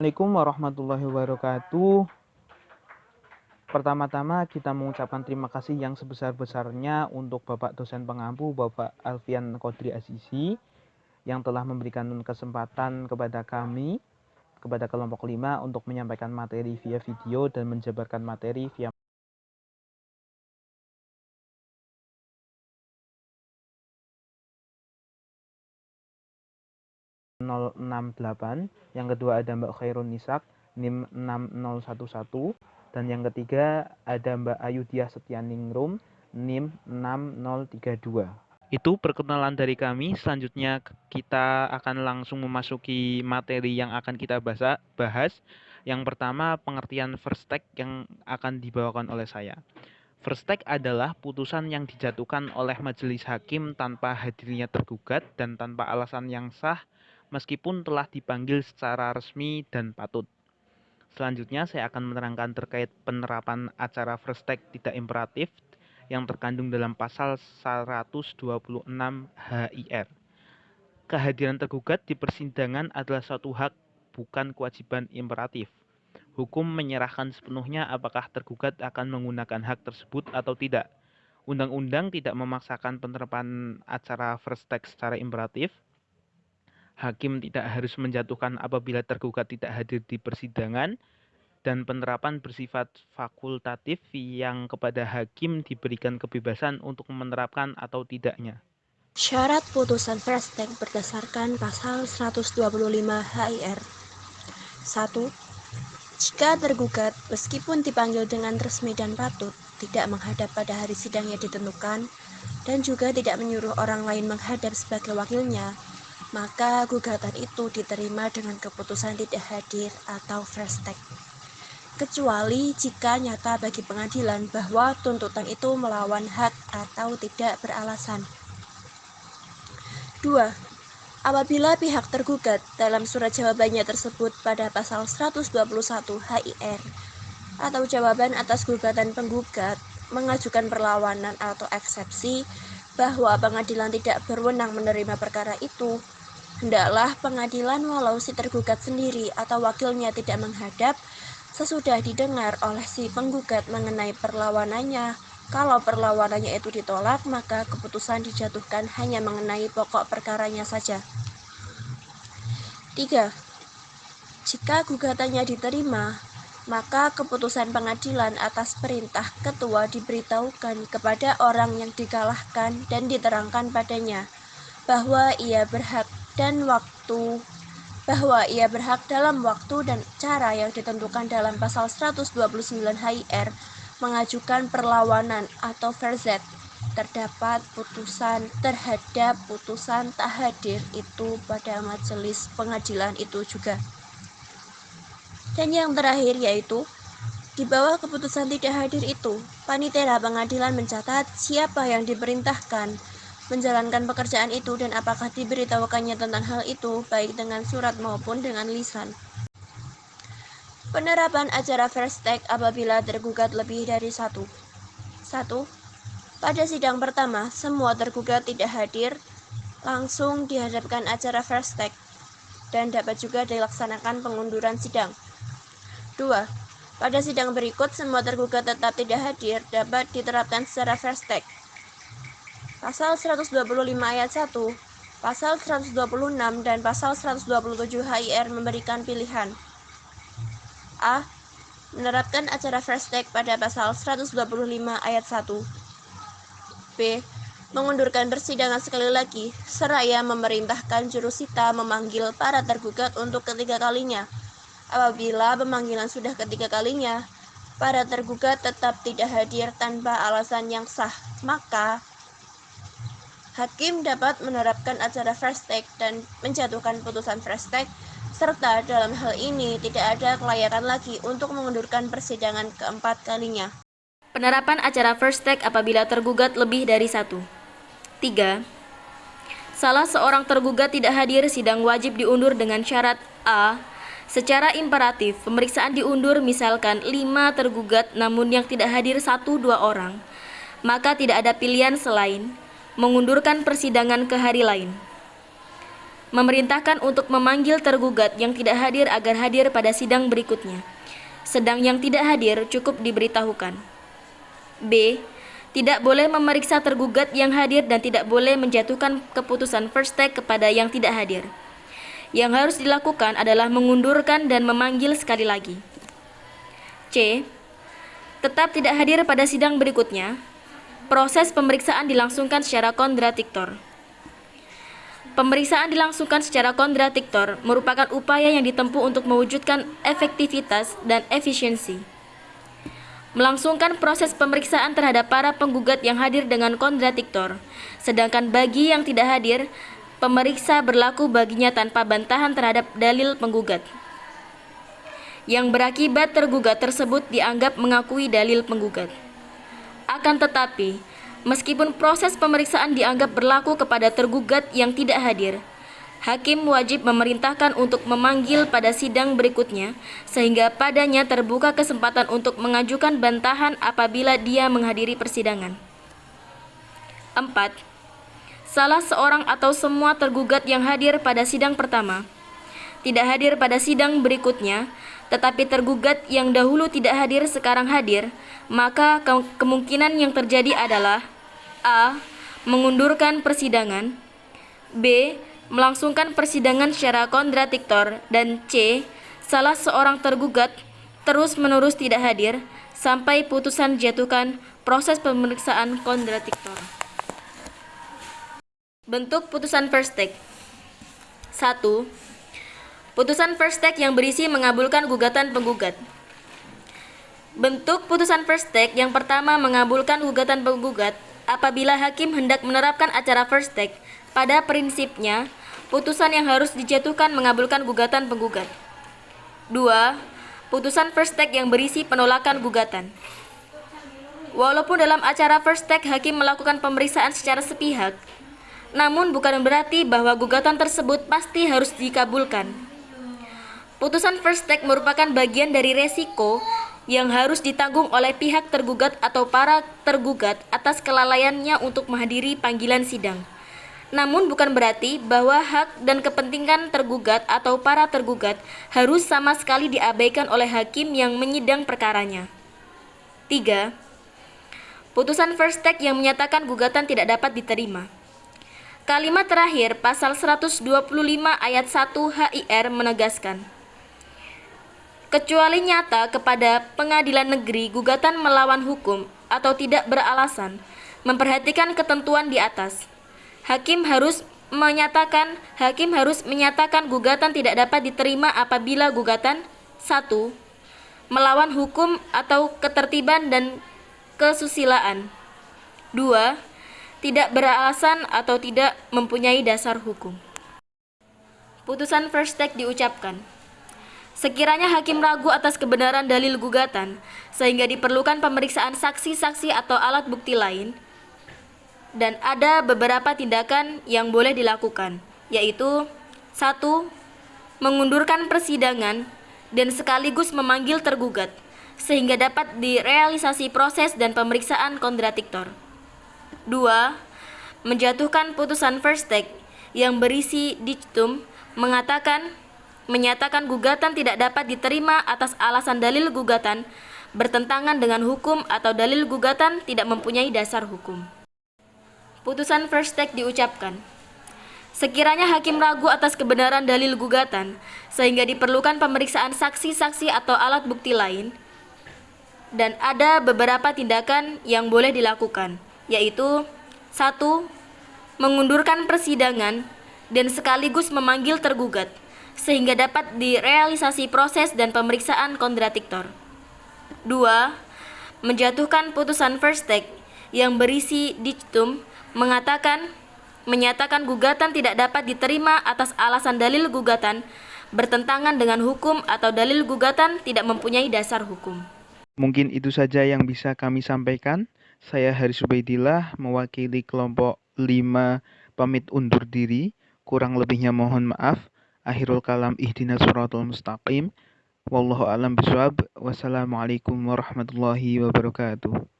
Assalamualaikum warahmatullahi wabarakatuh. Pertama-tama kita mengucapkan terima kasih yang sebesar-besarnya untuk Bapak dosen pengampu, Bapak Alfian Qodri Azizi, yang telah memberikan kesempatan kepada kami, kepada kelompok 5 untuk menyampaikan materi via video dan menjabarkan materi via 068. Yang kedua ada Mbak Khairun Nisak, NIM 6011. Dan yang ketiga ada Mbak Ayudhya Setyaningrum, NIM 6032. Itu perkenalan dari kami. Selanjutnya kita akan langsung memasuki materi yang akan kita bahas. Yang pertama, pengertian first take yang akan dibawakan oleh saya. First take adalah putusan yang dijatuhkan oleh majelis hakim tanpa hadirnya tergugat dan tanpa alasan yang sah meskipun telah dipanggil secara resmi dan patut. Selanjutnya saya akan menerangkan terkait penerapan acara first take tidak imperatif yang terkandung dalam pasal 126 HIR. Kehadiran tergugat di persidangan adalah suatu hak, bukan kewajiban imperatif. Hukum menyerahkan sepenuhnya apakah tergugat akan menggunakan hak tersebut atau tidak. Undang-undang tidak memaksakan penerapan acara first take secara imperatif. Hakim tidak harus menjatuhkan apabila tergugat tidak hadir di persidangan, dan penerapan bersifat fakultatif yang kepada hakim diberikan kebebasan untuk menerapkan atau tidaknya. Syarat putusan first take berdasarkan pasal 125 HIR. 1. Jika tergugat meskipun dipanggil dengan resmi dan patut tidak menghadap pada hari sidang yang ditentukan dan juga tidak menyuruh orang lain menghadap sebagai wakilnya, maka gugatan itu diterima dengan keputusan tidak hadir atau first take. Kecuali jika nyata bagi pengadilan bahwa tuntutan itu melawan hak atau tidak beralasan. 2. Apabila pihak tergugat dalam surat jawabannya tersebut pada pasal 121 HIR atau jawaban atas gugatan penggugat mengajukan perlawanan atau eksepsi bahwa pengadilan tidak berwenang menerima perkara itu, hendaklah pengadilan walau si tergugat sendiri atau wakilnya tidak menghadap sesudah didengar oleh si penggugat mengenai perlawanannya. Kalau perlawanannya itu ditolak, maka keputusan dijatuhkan hanya mengenai pokok perkaranya saja. 3. Jika gugatannya diterima, maka keputusan pengadilan atas perintah ketua diberitahukan kepada orang yang dikalahkan dan diterangkan padanya bahwa ia berhak dalam waktu dan cara yang ditentukan dalam pasal 129 HIR mengajukan perlawanan atau verzet terdapat terhadap putusan tak hadir itu pada majelis pengadilan itu juga. Dan yang terakhir yaitu di bawah keputusan tidak hadir itu, panitera pengadilan mencatat siapa yang diperintahkan menjalankan pekerjaan itu dan apakah diberitahukannya tentang hal itu baik dengan surat maupun dengan lisan. Penerapan acara first take apabila tergugat lebih dari 1. 1. Pada sidang pertama, semua tergugat tidak hadir, langsung dihadapkan acara first take dan dapat juga dilaksanakan pengunduran sidang. 2. Pada sidang berikut, semua tergugat tetap tidak hadir, dapat diterapkan secara first take. Pasal 125 ayat 1, Pasal 126 dan Pasal 127 HIR memberikan pilihan. A. Menerapkan acara first take pada Pasal 125 ayat 1. B. Mengundurkan persidangan sekali lagi, seraya memerintahkan jurusita memanggil para tergugat untuk ketiga kalinya. Apabila pemanggilan sudah ketiga kalinya, para tergugat tetap tidak hadir tanpa alasan yang sah, maka hakim dapat menerapkan acara first take dan menjatuhkan putusan first take, serta dalam hal ini tidak ada kelayakan lagi untuk mengundurkan persidangan keempat kalinya. Penerapan acara first take apabila tergugat lebih dari 1. 3. Salah seorang tergugat tidak hadir, sidang wajib diundur dengan syarat A. Secara imperatif, pemeriksaan diundur misalkan 5 tergugat namun yang tidak hadir 1-2 orang. Maka tidak ada pilihan selain mengundurkan persidangan ke hari lain. memerintahkan untuk memanggil tergugat yang tidak hadir agar hadir pada sidang berikutnya, sedang yang tidak hadir cukup diberitahukan. B. Tidak boleh memeriksa tergugat yang hadir dan tidak boleh menjatuhkan keputusan first take kepada yang tidak hadir. Yang harus dilakukan adalah mengundurkan dan memanggil sekali lagi. C. Tetap tidak hadir pada sidang berikutnya. Proses pemeriksaan dilangsungkan secara kontradiktor. Pemeriksaan dilangsungkan secara kontradiktor merupakan upaya yang ditempuh untuk mewujudkan efektivitas dan efisiensi. Melangsungkan proses pemeriksaan terhadap para penggugat yang hadir dengan kontradiktor, sedangkan bagi yang tidak hadir, pemeriksa berlaku baginya tanpa bantahan terhadap dalil penggugat, yang berakibat tergugat tersebut dianggap mengakui dalil penggugat. Akan tetapi, meskipun proses pemeriksaan dianggap berlaku kepada tergugat yang tidak hadir, hakim wajib memerintahkan untuk memanggil pada sidang berikutnya, sehingga padanya terbuka kesempatan untuk mengajukan bantahan apabila dia menghadiri persidangan. 4. Salah seorang atau semua tergugat yang hadir pada sidang pertama tidak hadir pada sidang berikutnya, tetapi tergugat yang dahulu tidak hadir sekarang hadir, maka kemungkinan yang terjadi adalah A. Mengundurkan persidangan, B. Melangsungkan persidangan secara kontradiktor, dan C. Salah seorang tergugat terus-menerus tidak hadir sampai putusan dijatuhkan proses pemeriksaan kontradiktor. Bentuk putusan first take. 1. Putusan first take yang berisi mengabulkan gugatan penggugat. Bentuk putusan first take yang pertama mengabulkan gugatan penggugat apabila hakim hendak menerapkan acara first take. Pada prinsipnya, putusan yang harus dijatuhkan mengabulkan gugatan penggugat. 2. Putusan first take yang berisi penolakan gugatan. Walaupun dalam acara first take hakim melakukan pemeriksaan secara sepihak, namun bukan berarti bahwa gugatan tersebut pasti harus dikabulkan. Putusan first take merupakan bagian dari resiko yang harus ditanggung oleh pihak tergugat atau para tergugat atas kelalaiannya untuk menghadiri panggilan sidang. Namun bukan berarti bahwa hak dan kepentingan tergugat atau para tergugat harus sama sekali diabaikan oleh hakim yang menyidang perkaranya. 3. Putusan first take yang menyatakan gugatan tidak dapat diterima. Kalimat terakhir pasal 125 ayat 1 HIR menegaskan, kecuali nyata kepada pengadilan negeri gugatan melawan hukum atau tidak beralasan, memperhatikan ketentuan di atas. Hakim harus menyatakan gugatan tidak dapat diterima apabila gugatan 1. Melawan hukum atau ketertiban dan kesusilaan. 2. Tidak beralasan atau tidak mempunyai dasar hukum. Putusan first take diucapkan. Sekiranya hakim ragu atas kebenaran dalil gugatan, sehingga diperlukan pemeriksaan saksi-saksi atau alat bukti lain, dan ada beberapa tindakan yang boleh dilakukan, yaitu 1. Mengundurkan persidangan dan sekaligus memanggil tergugat, sehingga dapat direalisasi proses dan pemeriksaan kontradiktor. 2. Menjatuhkan putusan first take yang berisi dictum menyatakan gugatan tidak dapat diterima atas alasan dalil gugatan bertentangan dengan hukum atau dalil gugatan tidak mempunyai dasar hukum. Putusan first take diucapkan. Sekiranya hakim ragu atas kebenaran dalil gugatan, sehingga diperlukan pemeriksaan saksi-saksi atau alat bukti lain, dan ada beberapa tindakan yang boleh dilakukan, yaitu 1. Mengundurkan persidangan dan sekaligus memanggil tergugat, sehingga dapat direalisasi proses dan pemeriksaan kontradiktor. 2. Menjatuhkan putusan first take yang berisi dictum menyatakan gugatan tidak dapat diterima atas alasan dalil gugatan bertentangan dengan hukum atau dalil gugatan tidak mempunyai dasar hukum. Mungkin itu saja yang bisa kami sampaikan. Saya Haris Ubaidillah mewakili kelompok 5 pamit undur diri. Kurang lebihnya mohon maaf. Akhirul kalam ihdinas siratal mustaqim. Wallahu a'lam bishawab. Wassalamualaikum warahmatullahi wabarakatuh.